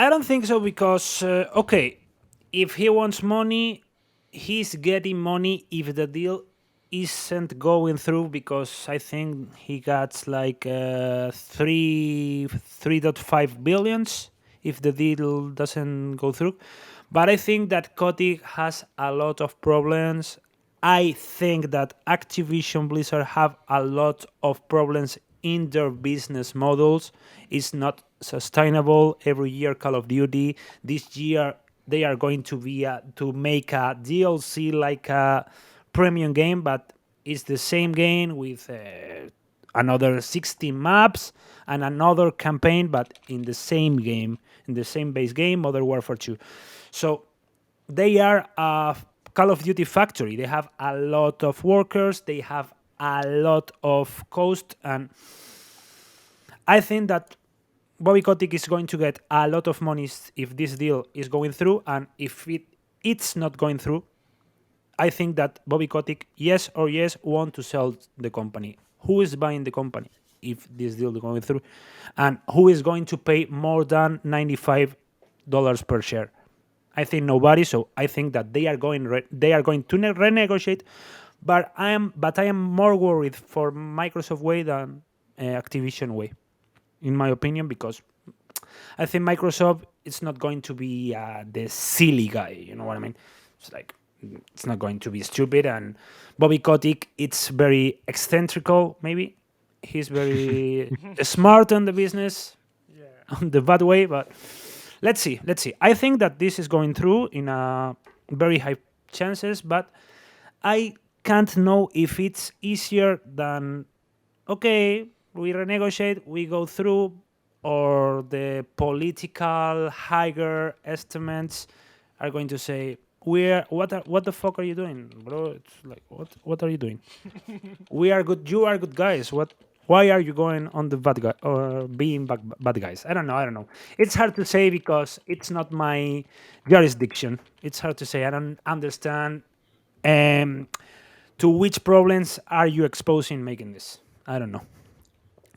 I don't think so because okay, if he wants money, he's getting money if the deal isn't going through because I think he got like 3.5 billions if the deal doesn't go through. But I think that Kotick has a lot of problems. I think that Activision Blizzard have a lot of problems in their business models. It's not sustainable. Every year, Call of Duty. This year, they are going to be to make a DLC like a premium game, but it's the same game with another 16 maps and another campaign, but in the same game, in the same base game, Modern Warfare 2. So they are a Call of Duty factory. They have a lot of workers. They have a lot of cost, and I think that Bobby Kotick is going to get a lot of money if this deal is going through, and if it's not going through, I think that Bobby Kotick, yes or yes, want to sell the company. Who is buying the company if this deal is going through, and who is going to pay more than $95 per share? I think nobody. So I think that they are going to renegotiate. But I am more worried for Microsoft way than Activision way, in my opinion, because I think Microsoft is not going to be the silly guy. You know what I mean? It's like it's not going to be stupid. And Bobby Kotick, it's very eccentrical. Maybe he's very smart on the business, on the bad way. But let's see. Let's see. I think that this is going through in a very high chances, but I can't know if it's easier than okay, we renegotiate, we go through, or the political higher estimates are going to say, "We're what the fuck are you doing, bro? It's like what are you doing? We are good. You are good guys. What? Why are you going on the bad guy or being bad guys? I don't know. I don't know. It's hard to say because it's not my jurisdiction. It's hard to say. I don't understand. Um, to which problems are you exposing making this? I don't know.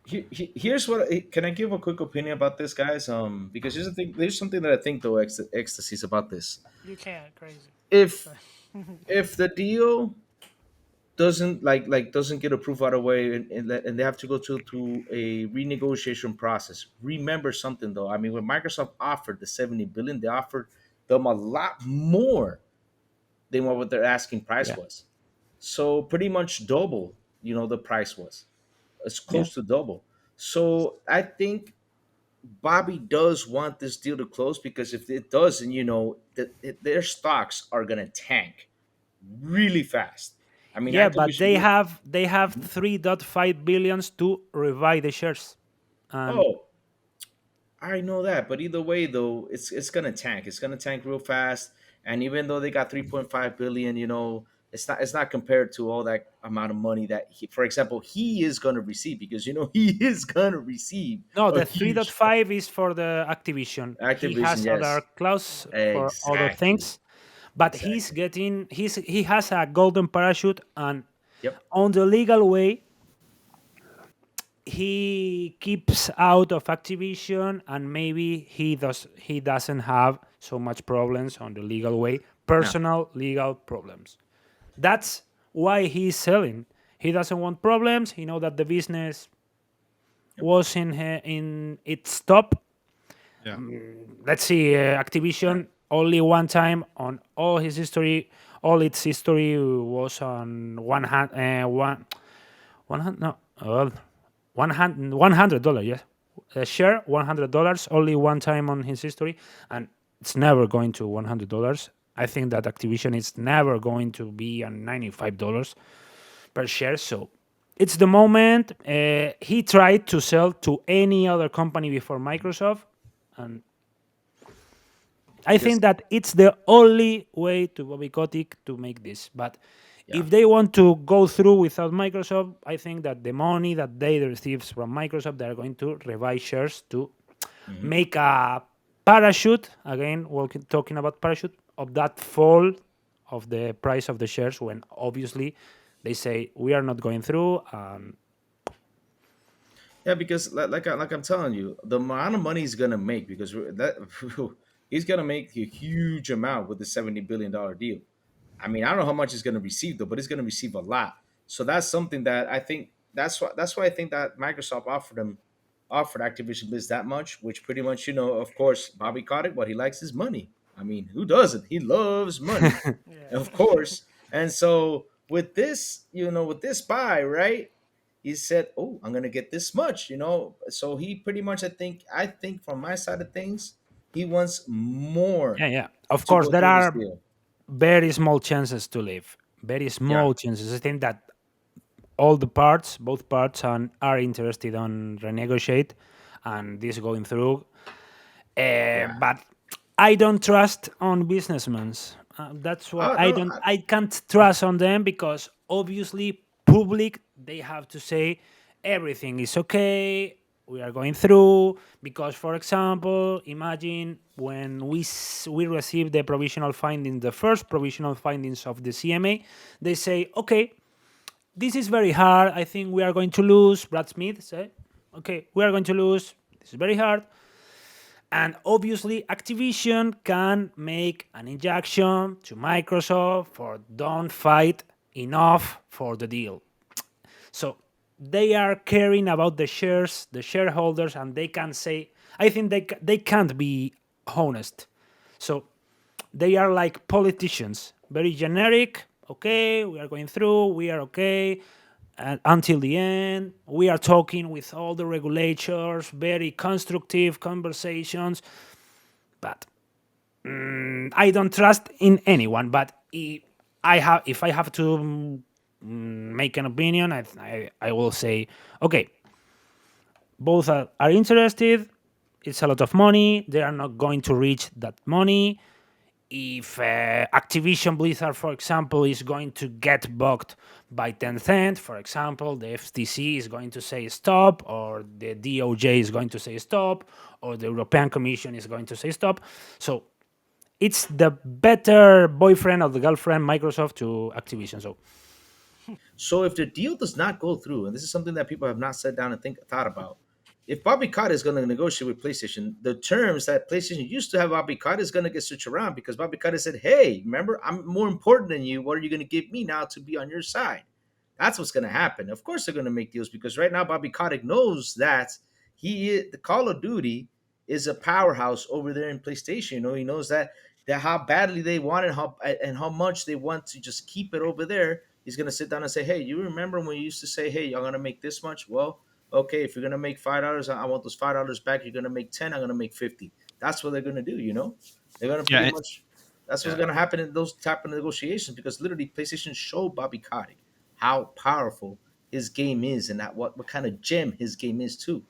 Here's what can I give a quick opinion about this, guys? Because here's the thing. There's something that I think though ecstasies about this. You can't, crazy. If the deal doesn't get approved right away and they have to go to a renegotiation process. Remember something though. I mean, when Microsoft offered the 70 billion, they offered them a lot more than what their asking price Yeah. was. So pretty much double, the price was. It's Yeah. close to double. So I think Bobby does want this deal to close because if it doesn't, their stocks are gonna tank really fast. I mean, Yeah, but Activision. they have 3.5 billions to revive the shares. And Oh, I know that, but either way, though, it's gonna tank. It's gonna tank real fast. And even though they got 3.5 billion, it's not compared to all that amount of money that for example, he is gonna receive because he is gonna receive no, a the huge 3.5 is for the Activision. He Activision. has other Yes, clause for other exactly, things, but exactly. he has a golden parachute, and Yep. on the legal way he keeps out of Activision, and maybe he doesn't have so much problems on the legal way, No. personal legal problems. That's why he's selling. He doesn't want problems. He know that the business Yep. was in its top. Yeah. Let's see, Activision only one time on all his history. All its history was on one hand no $100. Yes, a share $100 only one time on his history, and it's never going to $100. I think that Activision is never going to be on $95 per share. So it's the moment. He tried to sell to any other company before Microsoft, and I Yes. think that it's the only way to Bobby Kotick to make this. But Yeah. if they want to go through without Microsoft, I think that the money that they receive from Microsoft, they're going to revise shares to Hmm. make a parachute. Again, we're talking about parachute of that fall of the price of the shares when obviously they say we are not going through. Yeah, because like I'm telling you, the amount of money he's gonna make, because that he's gonna make a huge amount with the $70 billion deal. I mean, I don't know how much he's gonna receive though, but he's gonna receive a lot. So that's something that I think that's why I think that Microsoft offered Activision Blizzard that much, which pretty much, of course, Bobby caught it. What he likes is money. I mean, who doesn't? He loves money, Yeah. of course. And so with this, with this buy, right? He said, "Oh, I'm gonna get this much," So he pretty much, I think from my side of things, he wants more Yeah, yeah. Of to course, go there through this are deal. very small chances to leave. Very Yeah, small chances. I think that all the parts, both parts, are interested on renegotiate, and this going through. yeah. But I don't trust on businessmen. That's why Oh I no, don't. I can't trust on them because obviously, public they have to say everything is okay. We are going through because, for example, imagine when we received the provisional findings, the first provisional findings of the CMA, they say, okay, this is very hard. I think we are going to lose. Brad Smith said, okay, we are going to lose. This is very hard. And obviously, Activision can make an injunction to Microsoft for don't fight enough for the deal. So they are caring about the shares, the shareholders, and they can say, I think they can't be honest. So they are like politicians, very generic. Okay, we are going through, we are okay. And until the end, we are talking with all the regulators, very constructive conversations. But I don't trust in anyone. But if I have to make an opinion, I will say, okay, both are interested. It's a lot of money. They are not going to reach that money. If Activision Blizzard, for example, is going to get bugged by Tencent, for example, the FTC is going to say stop, or the DOJ is going to say stop, or the European Commission is going to say stop. So it's the better boyfriend or the girlfriend Microsoft to Activision. So So if the deal does not go through, and this is something that people have not sat down and thought about, if Bobby Kotick is going to negotiate with PlayStation, the terms that PlayStation used to have Bobby Kotick is going to get switched around because Bobby Kotick said, "Hey, remember, I'm more important than you. What are you going to give me now to be on your side?" That's what's going to happen. Of course, they're going to make deals because right now Bobby Kotick knows that the Call of Duty is a powerhouse over there in PlayStation. He knows that how badly they want it, how much they want to just keep it over there. He's gonna sit down and say, "Hey, you remember when you used to say, hey, y'all gonna make this much? Well, okay, if you're gonna make $5, I want those $5 back. You're gonna make 10. I'm gonna make 50. That's what they're gonna do. They're gonna Yeah, pretty much. That's what's yeah, gonna happen in those type of negotiations because literally PlayStation showed Bobby Kotick how powerful his game is and that what kind of gem his game is too.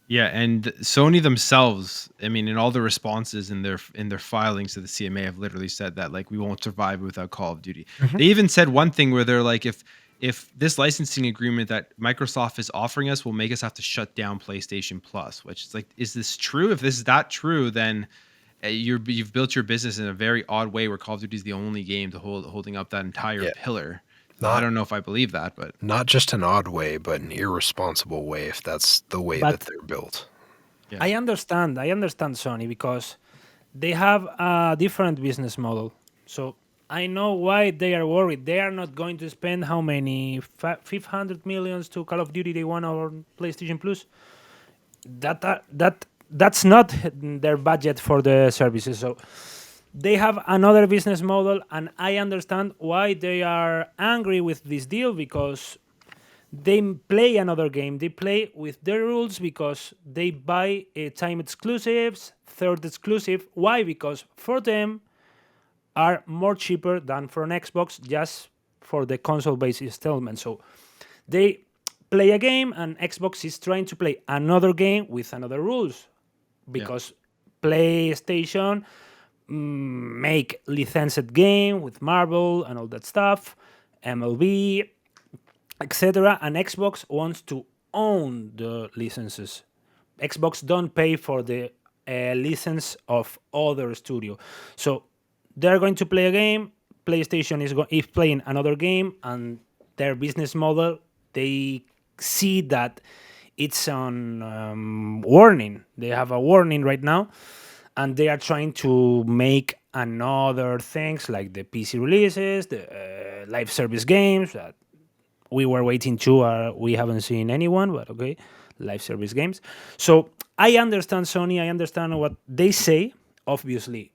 yeah. And Sony themselves, I mean, in all the responses in their filings to the CMA, have literally said that like we won't survive without Call of Duty. They even said one thing where they're like, if this licensing agreement that Microsoft is offering us will make us have to shut down PlayStation Plus, which is like, is this true? If this is that true, then you've built your business in a very odd way where Call of Duty is the only game to holding up that entire Yeah. pillar. I Not don't know if I believe that, but not just an odd way, but an irresponsible way if that's the way that but they're built. yeah, I understand. I understand Sony because they have a different business model. So I know why they are worried. They are not going to spend how many 500 millions to Call of Duty they want on PlayStation Plus. That's not their budget for the services. So they have another business model, and I understand why they are angry with this deal because they play another game. They play with their rules because they buy time exclusives, third exclusive. Why? Because for them are more cheaper than for an Xbox just for the console-based installment. So they play a game, and Xbox is trying to play another game with another rules yeah. because PlayStation make licensed game with Marvel and all that stuff, MLB, etc. And Xbox wants to own the licenses. Xbox don't pay for the license of other studio, so they're going to play a game. PlayStation is playing another game, and their business model they see that it's on warning. They have a warning right now, and they are trying to make another things like the PC releases, the live service games that we were waiting to. We haven't seen anyone, but okay, live service games. So I understand Sony. I understand what they say. Obviously,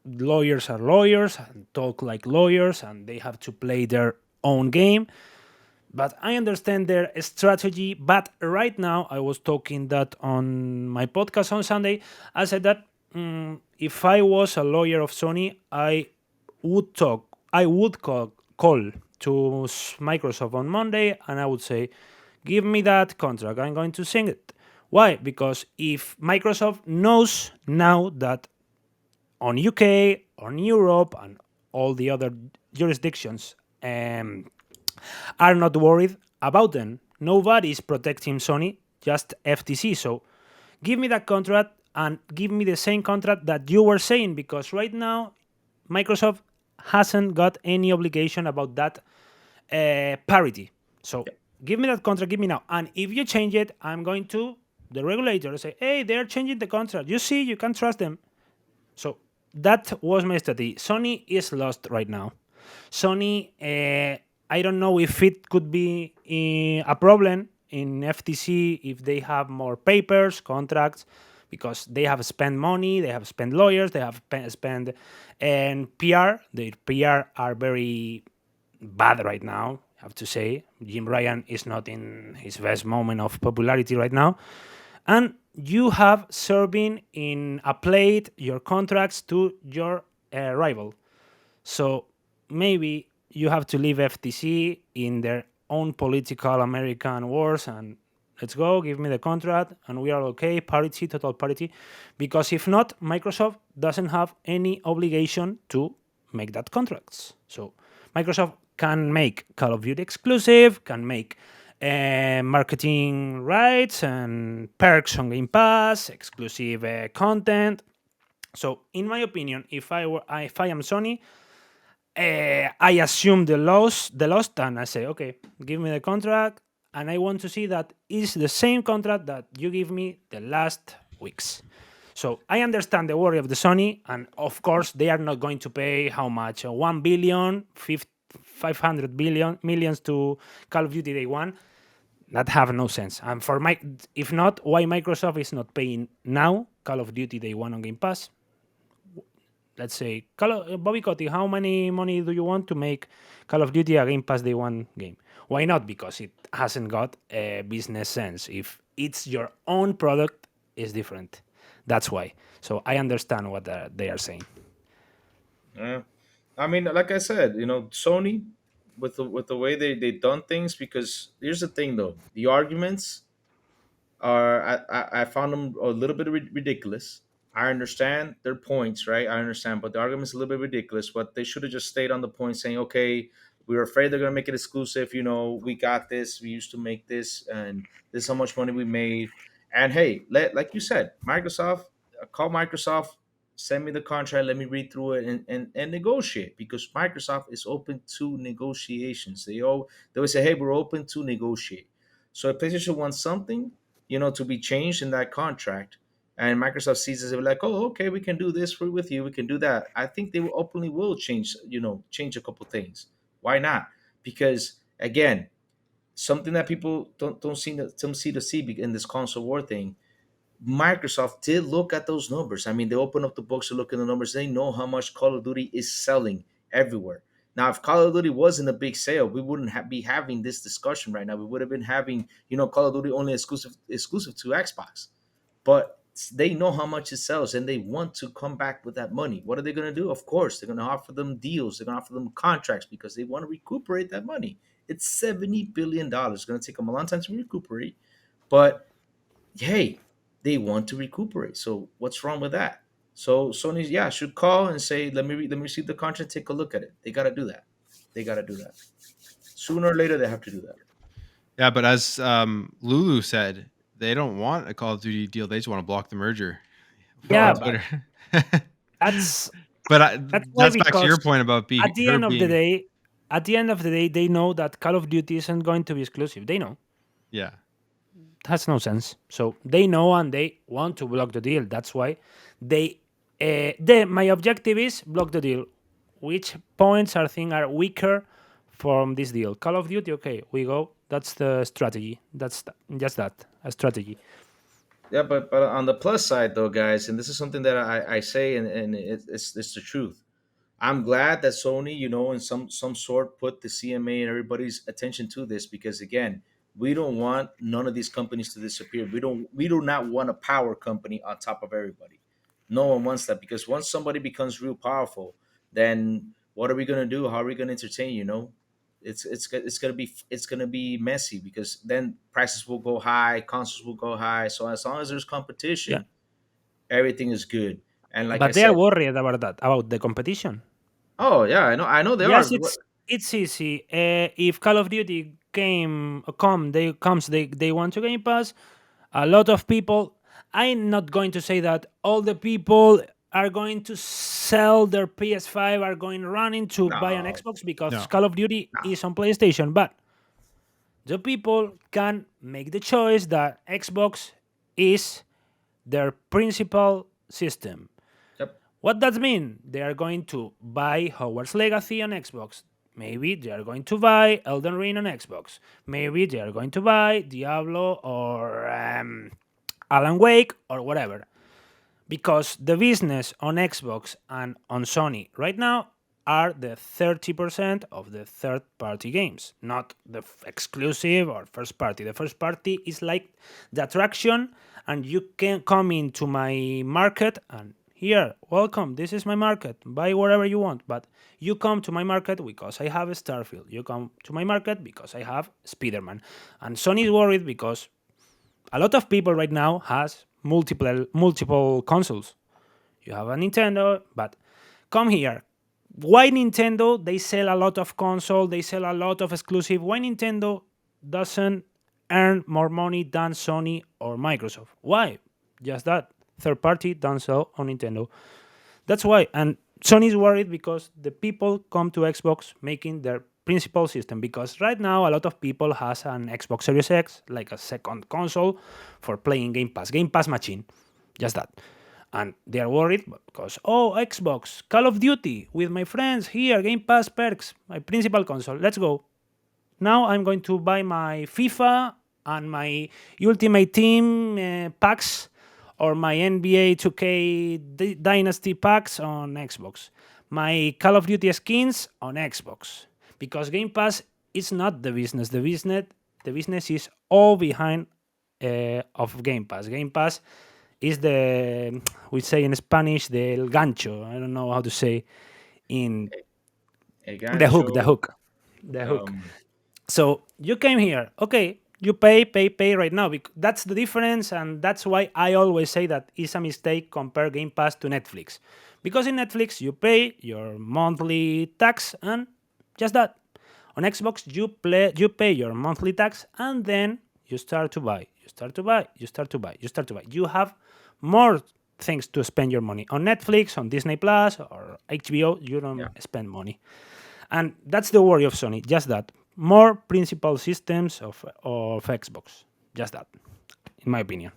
lawyers are lawyers and talk like lawyers, and they have to play their own game. But I understand their strategy. But right now, I was talking that on my podcast on Sunday. I said that if I was a lawyer of Sony, I would call to Microsoft on Monday, and I would say, give me that contract. I'm going to sing it. Why? Because if Microsoft knows now that on UK, on Europe, and all the other jurisdictions are not worried about them. Nobody is protecting Sony, just FTC. So give me that contract and give me the same contract that you were saying, because right now Microsoft hasn't got any obligation about that parity. So give me that contract, give me now. And if you change it, I'm going to the regulator say, hey, they're changing the contract. You see, you can trust them. So that was my strategy. Sony is lost right now. Sony, I don't know if it could be a problem in FTC if they have more papers, contracts, because they have spent money, they have spent lawyers, they have spent and PR. Their PR are very bad right now, I have to say. Jim Ryan is not in his best moment of popularity right now. And you have serving in a plate your contracts to your rival. So maybe you have to leave FTC in their own political American wars and let's go, give me the contract and we are okay, parity, total parity. Because if not, Microsoft doesn't have any obligation to make that contracts. So Microsoft can make Call of Duty exclusive, can make marketing rights and perks on Game Pass, exclusive content. So in my opinion, if I am Sony, I assume the loss, and I say, okay, give me the contract, and I want to see that is the same contract that you give me the last weeks. So I understand the worry of the Sony, and of course they are not going to pay how much 1 billion, 500 millions to Call of Duty Day One. That have no sense. And for if not, why Microsoft is not paying now Call of Duty Day One on Game Pass? Let's say, Bobby Kotick, how many money do you want to make Call of Duty a Game Pass Day One game? Why not? Because it hasn't got a business sense. If it's your own product, it's different. That's why. So I understand what they are saying. Yeah. I mean, like I said, Sony with the way they done things. Because here's the thing, though, the arguments are I found them a little bit ridiculous. I understand their points, right? I understand, but the argument's a little bit ridiculous. But they should have just stayed on the point, saying, "Okay, we were afraid they're gonna make it exclusive. We got this. We used to make this, and this is how much money we made." And hey, like you said, Microsoft, call Microsoft, send me the contract, let me read through it, and negotiate, because Microsoft is open to negotiations. They always say, "Hey, we're open to negotiate." So if PlayStation wants something, to be changed in that contract, and Microsoft sees it, they're like, "Oh, okay, we can do this with you, we can do that." I think they will openly will change a couple things. Why not? Because again, something that people don't see to see in this console war thing. Microsoft did look at those numbers. I mean, they open up the books to look at the numbers. They know how much Call of Duty is selling everywhere. Now, if Call of Duty wasn't a big sale, we wouldn't be having this discussion right now. We would have been having, Call of Duty only exclusive to Xbox. But they know how much it sells, and they want to come back with that money. What are they going to do? Of course, they're going to offer them deals. They're going to offer them contracts because they want to recuperate that money. It's $70 billion. It's going to take them a long time to recuperate, but hey, they want to recuperate. So what's wrong with that? So Sony, yeah, should call and say, let me receive the contract, take a look at it. They got to do that. They got to do that. Sooner or later, they have to do that. Yeah, but as Lulu said, they don't want a Call of Duty deal. They just want to block the merger. Yeah, On Twitter. that's But why, that's back to your because point about being at the end of the day, they know that Call of Duty isn't going to be exclusive. They know. Yeah. has no sense. So they know and they want to block the deal. That's why my objective is block the deal. Which points I think are weaker from this deal? Call of Duty, okay, we go. That's the strategy. Just that, a strategy. Yeah, but on the plus side though, guys, and this is something that I say, and it's the truth. I'm glad that Sony, in some sort, put the CMA and everybody's attention to this, because again, we don't want none of these companies to disappear. We do not want a power company on top of everybody. No one wants that, because once somebody becomes real powerful, then what are we gonna do? How are we gonna entertain? It's gonna be messy, because then prices will go high, consoles will go high. So as long as there's Yeah, competition, everything is good. And like I but they are said, worried about that, about the competition. oh yeah, I know they are. Yes, it's easy. If Call of Duty they want to Game Pass. A lot of people. I'm not going to say that all the people are going to sell their PS5 are going running to buy an No, Xbox because No. Call of Duty no. is on PlayStation. But the people can make the choice that Xbox is their principal system. Yep. What does mean? They are going to buy Hogwarts Legacy on Xbox. Maybe they are going to buy Elden Ring on Xbox. Maybe they are going to buy Diablo or Alan Wake or whatever. Because the business on Xbox and on Sony right now are the 30% of the third party games, not the exclusive or first party. The first party is like the attraction, and you can come into my market and here, welcome, this is my market, buy whatever you want. But you come to my market because I have a Starfield. You come to my market because I have Spider-Man. And Sony is worried because a lot of people right now has multiple consoles. You have a Nintendo, but come here. Why Nintendo? They sell a lot of console, they sell a lot of exclusive. Why Nintendo doesn't earn more money than Sony or Microsoft? Why? Just that. Third party don't sell on Nintendo. That's why. And Sony is worried because the people come to Xbox making their principal system, because right now a lot of people has an Xbox Series X like a second console for playing Game Pass machine, just that. And they are worried because, oh, Xbox, Call of Duty with my friends here, Game Pass perks, my principal console, let's go. Now I'm going to buy my FIFA and my Ultimate Team packs or my NBA 2K Dynasty packs on Xbox. My Call of Duty skins on Xbox. Because Game Pass is not the business. The business is all behind of Game Pass. Game Pass is we say in Spanish, the el gancho. I don't know how to say in A the hook, the gancho. hook, the hook. Um, So you came here, okay? You pay right now. That's the difference, and that's why I always say that it's a mistake compare Game Pass to Netflix, because in Netflix you pay your monthly tax and just that. On Xbox you pay your monthly tax and then you start to buy. You have more things to spend your money. On Netflix, on Disney Plus, or HBO, you don't yeah. spend money. And that's the worry of Sony, just that. More principal systems of Xbox. Just that, in my opinion.